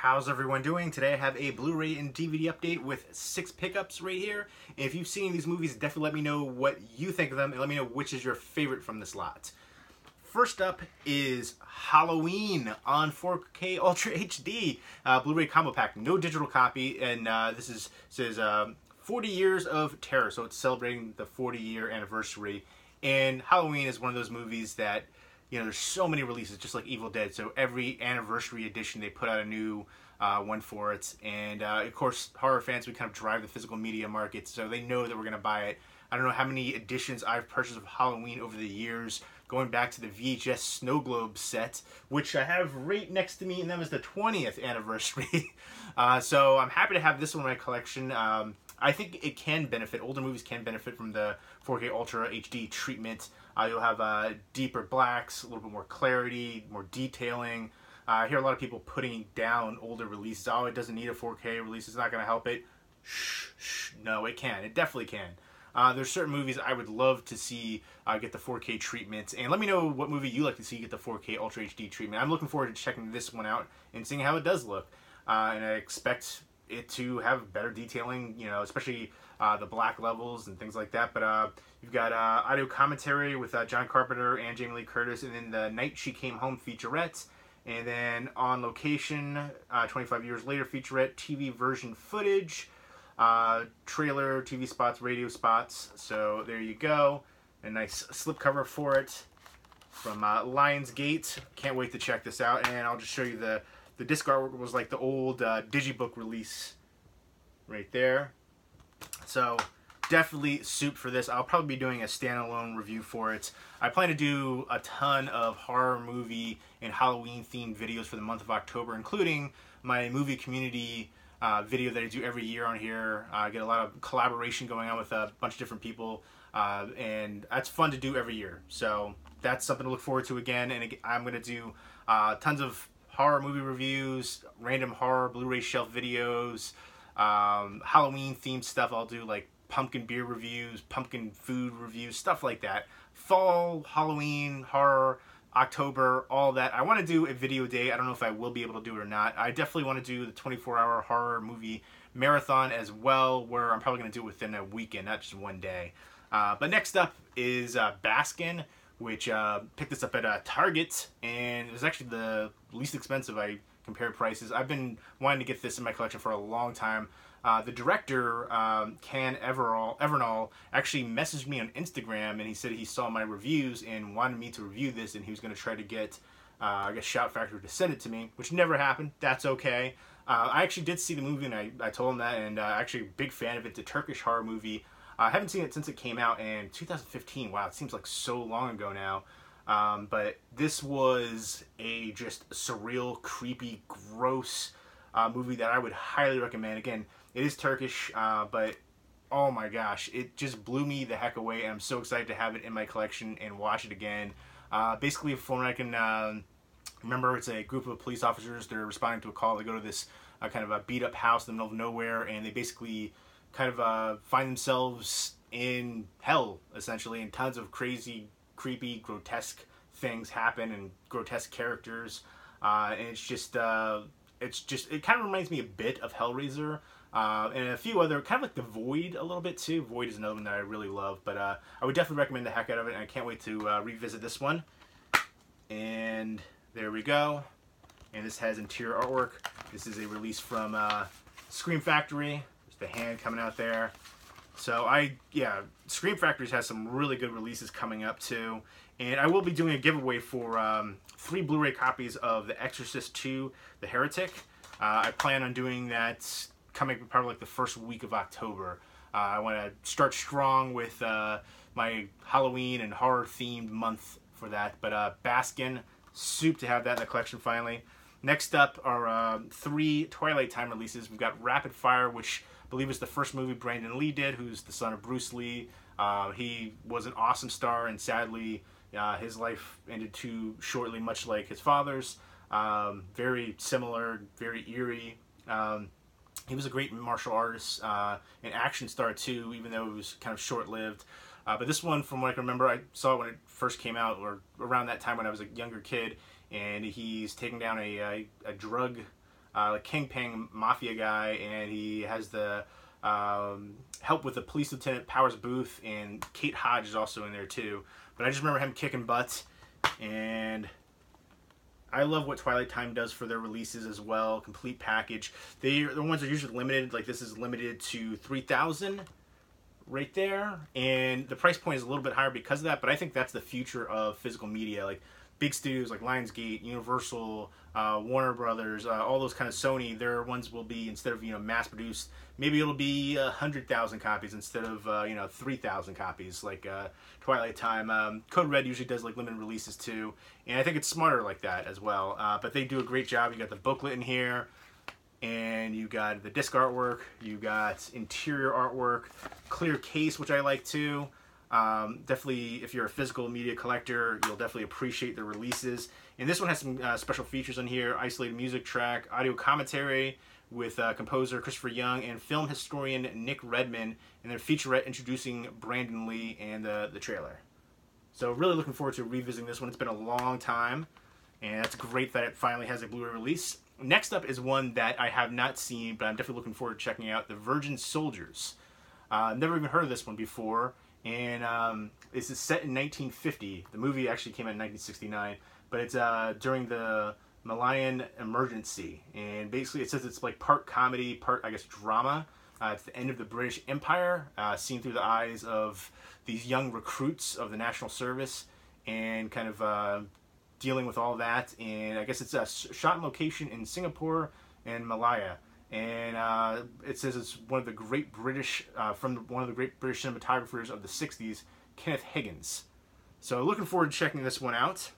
How's everyone doing? Today I have a Blu-ray and DVD update with 6 pickups right here. And if you've seen these movies, definitely let me know what you think of them and let me know which is your favorite from this lot. First up is Halloween on 4K Ultra HD Blu-ray combo pack. No digital copy, and says 40 years of terror, so it's celebrating the 40-year anniversary. And Halloween is one of those movies that, you know, there's so many releases, just like Evil Dead. So every anniversary edition, they put out a new one for it. And of course, horror fans, we kind of drive the physical media market, so they know that we're going to buy it. I don't know how many editions I've purchased of Halloween over the years, going back to the VHS Snow Globe set, which I have right next to me, and that was the 20th anniversary. So I'm happy to have this one in my collection. I think it can benefit, older movies can benefit from the 4K Ultra HD treatment. You'll have deeper blacks, a little bit more clarity, more detailing. I hear a lot of people putting down older releases. Oh, it doesn't need a 4K release, it's not going to help it. Shh, no, it can. It definitely can. There's certain movies I would love to see get the 4K treatment. And let me know what movie you like to see get the 4K Ultra HD treatment. I'm looking forward to checking this one out and seeing how it does look. And I expect it to have better detailing, you know, especially the black levels and things like that. But you've got audio commentary with John Carpenter and Jamie Lee Curtis, and then the Night She Came Home featurette. And then On Location, 25 years later featurette, TV version footage, trailer, TV spots, radio spots. So there you go. A nice slipcover for it from Lionsgate. Can't wait to check this out. And I'll just show you the disc artwork was like the old Digibook release right there. So definitely soup for this. I'll probably be doing a standalone review for it. I plan to do a ton of horror movie and Halloween themed videos for the month of October, including my movie community video that I do every year on here. I get a lot of collaboration going on with a bunch of different people, and that's fun to do every year. So that's something to look forward to again. And I'm going to do tons of horror movie reviews, random horror Blu-ray shelf videos, Halloween themed stuff. I'll do like pumpkin beer reviews, pumpkin food reviews, stuff like that. Fall, Halloween, horror, October, all that. I want to do a video day. I don't know if I will be able to do it or not. I definitely want to do the 24-hour horror movie marathon as well, where I'm probably going to do it within a weekend, not just one day. But next up is Baskin, which picked this up at Target, and it was actually the least expensive. I compared prices. I've been wanting to get this in my collection for a long time. The director, Can Evernall, actually messaged me on Instagram, and he said he saw my reviews and wanted me to review this, and he was going to try to get, I guess, Shout Factory to send it to me, which never happened. That's okay. I actually did see the movie, and I told him that, and actually a big fan of it. It's a Turkish horror movie. I haven't seen it since it came out in 2015. Wow, it seems like so long ago now. But this was a just surreal, creepy, gross movie that I would highly recommend. Again, it is Turkish, but oh my gosh, it just blew me the heck away, and I'm so excited to have it in my collection and watch it again. Basically, from what I can remember, it's a group of police officers. They're responding to a call. They go to this kind of a beat-up house in the middle of nowhere, and they basically kind of find themselves in hell, essentially, and tons of crazy, creepy, grotesque things happen, and grotesque characters, and it kind of reminds me a bit of Hellraiser, and a few other, kind of like The Void a little bit too. Void is another one that I really love, but I would definitely recommend the heck out of it, and I can't wait to revisit this one. And there we go. And this has interior artwork. This is a release from Scream Factory. There's the hand coming out there. So Scream Factory has some really good releases coming up too. And I will be doing a giveaway for 3 Blu-ray copies of The Exorcist 2, The Heretic. I plan on doing that coming probably like the first week of October. I want to start strong with my Halloween and horror themed month for that. But Baskin, soup to have that in the collection finally. Next up are 3 Twilight Time releases. We've got Rapid Fire, which I believe is the first movie Brandon Lee did, who's the son of Bruce Lee. He was an awesome star, and sadly his life ended too shortly, much like his father's. Very similar, very eerie. He was a great martial artist, and action star too, even though it was kind of short-lived. But this one, from what I can remember, I saw it when it first came out, or around that time when I was a younger kid, and he's taking down a drug like Kingpin Mafia guy, and he has the help with the police lieutenant Powers Booth, and Kate Hodge is also in there too. But I just remember him kicking butt, and I love what Twilight Time does for their releases as well. Complete package. The ones are usually limited. Like this is limited to 3,000 right there, and the price point is a little bit higher because of that. But I think that's the future of physical media. Like big studios like Lionsgate, Universal, Warner Brothers, all those kind of Sony. Their ones will be, instead of mass produced, maybe it'll be 100,000 copies instead of 3,000 copies like Twilight Time. Code Red usually does like limited releases too, and I think it's smarter like that as well. But they do a great job. You got the booklet in here, and you got the disc artwork, you got interior artwork, clear case, which I like too. Definitely, if you're a physical media collector, you'll definitely appreciate the releases. And this one has some special features on here: isolated music track, audio commentary with composer Christopher Young and film historian Nick Redman, and then featurette introducing Brandon Lee and the trailer. So really looking forward to revisiting this one. It's been a long time, and it's great that it finally has a Blu-ray release. Next up is one that I have not seen, but I'm definitely looking forward to checking out: The Virgin Soldiers. Never even heard of this one before. And this is set in 1950. The movie actually came out in 1969, but it's during the Malayan emergency. And basically it says it's like part comedy, part, I guess, drama. It's the end of the British Empire, seen through the eyes of these young recruits of the National Service, and kind of dealing with all that. And I guess it's shot in location in Singapore and Malaya. And it says it's one of the great British, from one of the great British cinematographers of the 60s, Kenneth Higgins. So looking forward to checking this one out.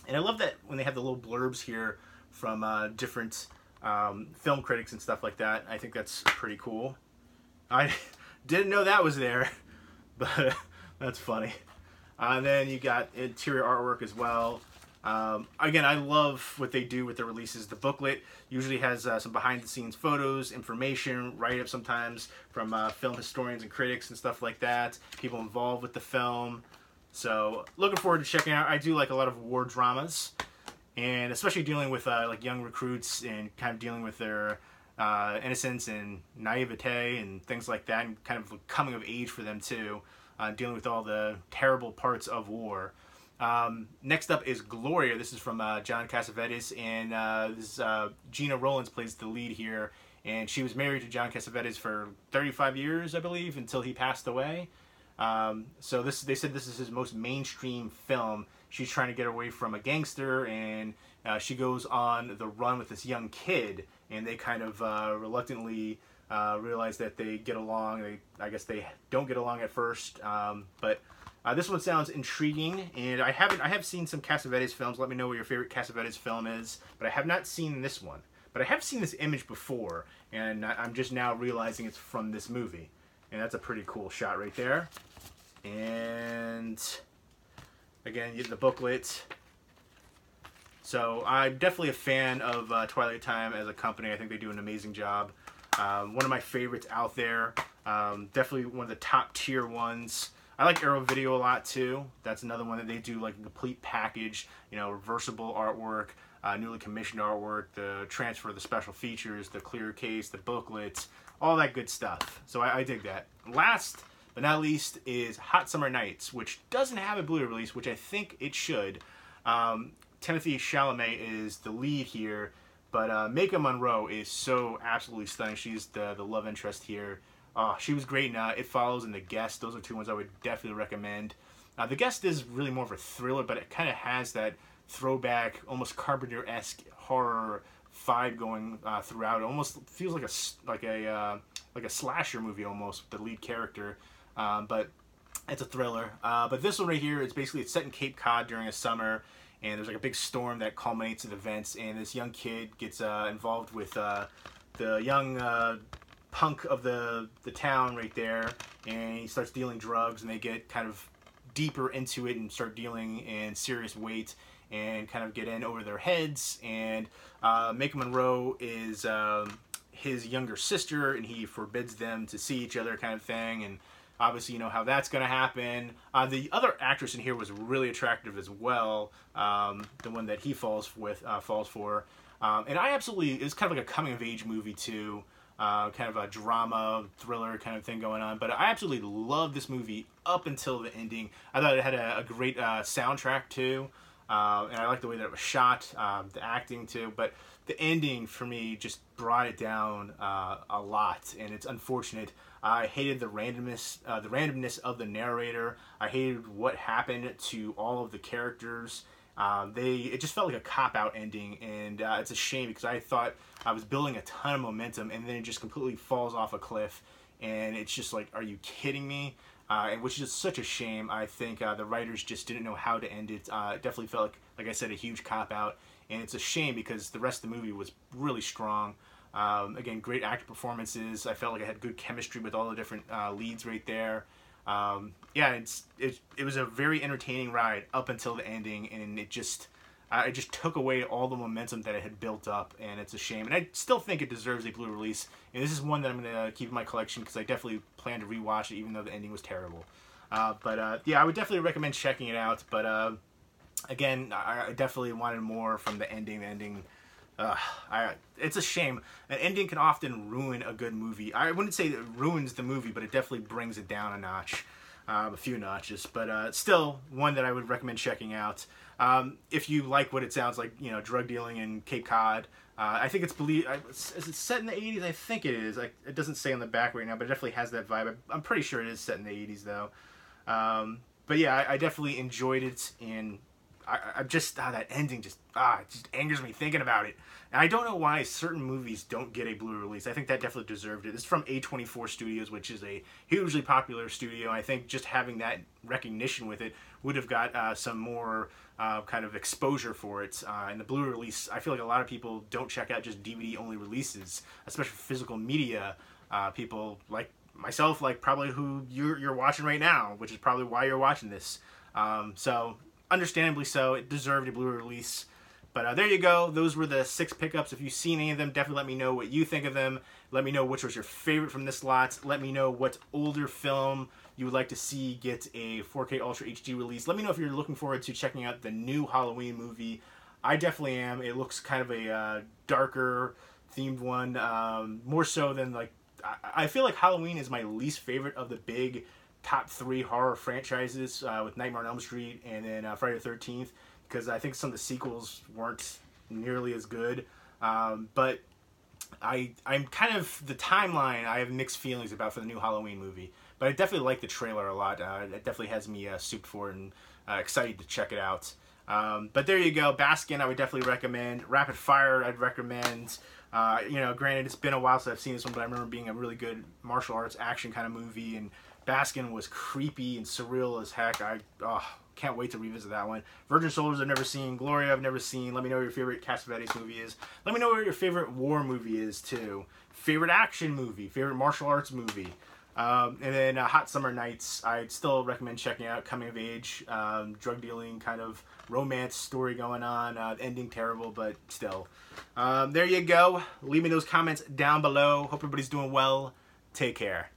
And I love that when they have the little blurbs here from different film critics and stuff like that. I think that's pretty cool. I didn't know that was there, but that's funny. And then you got interior artwork as well. Again, I love what they do with the releases. The booklet usually has some behind-the-scenes photos, information, write-ups sometimes from film historians and critics and stuff like that, people involved with the film. So looking forward to checking out. I do like a lot of war dramas, and especially dealing with like young recruits and kind of dealing with their innocence and naivete and things like that, and kind of coming of age for them too, dealing with all the terrible parts of war. Next up is Gloria. This is from John Cassavetes, and Gina Rowlands plays the lead here, and she was married to John Cassavetes for 35 years, I believe, until he passed away. So they said this is his most mainstream film. She's trying to get away from a gangster, and she goes on the run with this young kid, and they kind of reluctantly realize that they get along. I guess they don't get along at first, but this one sounds intriguing, and I have seen some Cassavetes films. Let me know what your favorite Cassavetes film is, but I have not seen this one. But I have seen this image before, and I'm just now realizing it's from this movie. And that's a pretty cool shot right there. And again, the booklet. So I'm definitely a fan of Twilight Time as a company. I think they do an amazing job. One of my favorites out there. Definitely one of the top tier ones. I like Arrow Video a lot too. That's another one that they do like a complete package, reversible artwork, newly commissioned artwork, the transfer of the special features, the clear case, the booklets, all that good stuff. So I dig that. Last but not least is Hot Summer Nights, which doesn't have a Blu-ray release, which I think it should. Timothy Chalamet is the lead here, but Maika Monroe is so absolutely stunning. She's the love interest here. She was great in It Follows and The Guest. Those are two ones I would definitely recommend. The Guest is really more of a thriller, but it kind of has that throwback, almost Carpenter-esque horror vibe going throughout. It almost feels like a slasher movie almost, with the lead character, but it's a thriller. But this one right here is basically, it's set in Cape Cod during a summer, and there's like a big storm that culminates in events, and this young kid gets involved with the young punk of the town right there, and he starts dealing drugs, and they get kind of deeper into it and start dealing in serious weight and kind of get in over their heads. And Maika Monroe is his younger sister, and he forbids them to see each other, kind of thing. And obviously, you know how that's going to happen. The other actress in here was really attractive as well, the one that he falls for. And I absolutely, it was kind of like a coming-of-age movie, too. Kind of a drama, thriller kind of thing going on. But I absolutely loved this movie up until the ending. I thought it had a great soundtrack, too. And I liked the way that it was shot, the acting, too. But the ending, for me, just brought it down a lot. And it's unfortunate. I hated the randomness of the narrator. I hated what happened to all of the characters. It just felt like a cop-out ending, and it's a shame because I thought I was building a ton of momentum, and then it just completely falls off a cliff, and it's just like, are you kidding me? And which is such a shame. I think the writers just didn't know how to end it. It definitely felt like I said, a huge cop-out, and it's a shame because the rest of the movie was really strong. Again, great actor performances. I felt like I had good chemistry with all the different leads right there. Yeah, it was a very entertaining ride up until the ending, and it just took away all the momentum that it had built up, and it's a shame. And I still think it deserves a Blu-ray release, and this is one that I'm going to keep in my collection because I definitely plan to rewatch it, even though the ending was terrible. Yeah, I would definitely recommend checking it out, but again, I definitely wanted more from the ending. The ending, it's a shame. An ending can often ruin a good movie. I wouldn't say it ruins the movie, but it definitely brings it down a notch, a few notches. But still, one that I would recommend checking out. If you like what it sounds like, drug dealing in Cape Cod. I think is it set in the 80s? I think it is. It doesn't say on the back right now, but it definitely has that vibe. I'm pretty sure it is set in the 80s, though. But yeah, I definitely enjoyed it, and I just that ending it just angers me thinking about it. And I don't know why certain movies don't get a Blu-ray release. I think that definitely deserved it. This is from A24 Studios, which is a hugely popular studio. I think just having that recognition with it would have got some more kind of exposure for it. And the Blu-ray release, I feel like a lot of people don't check out just DVD-only releases, especially for physical media. People like myself, like probably who you're watching right now, which is probably why you're watching this. So understandably so, it deserved a Blu-ray release. But there you go. Those were the 6 pickups. If you've seen any of them, definitely let me know what you think of them. Let me know which was your favorite from this lot. Let me know what older film you would like to see get a 4K Ultra HD release. Let me know if you're looking forward to checking out the new Halloween movie. I definitely am. It looks kind of a darker themed one. More so than I feel like Halloween is my least favorite of the big top 3 horror franchises with Nightmare on Elm Street and then Friday the 13th. Because I think some of the sequels weren't nearly as good. But I'm kind of, the timeline I have mixed feelings about for the new Halloween movie. But I definitely like the trailer a lot. It definitely has me souped for it and excited to check it out. But there you go. Baskin I would definitely recommend. Rapid Fire I'd recommend. Granted it's been a while since I've seen this one, but I remember being a really good martial arts action kind of movie. And Baskin was creepy and surreal as heck. Can't wait to revisit that one. Virgin Soldiers I've never seen. Gloria I've never seen. Let me know what your favorite Cassavetes movie is. Let me know what your favorite war movie is too. Favorite action movie. Favorite martial arts movie. And then Hot Summer Nights I'd still recommend checking out. Coming of age, drug dealing kind of romance story going on. Ending terrible, but still. There you go. Leave me those comments down below. Hope everybody's doing well. Take care.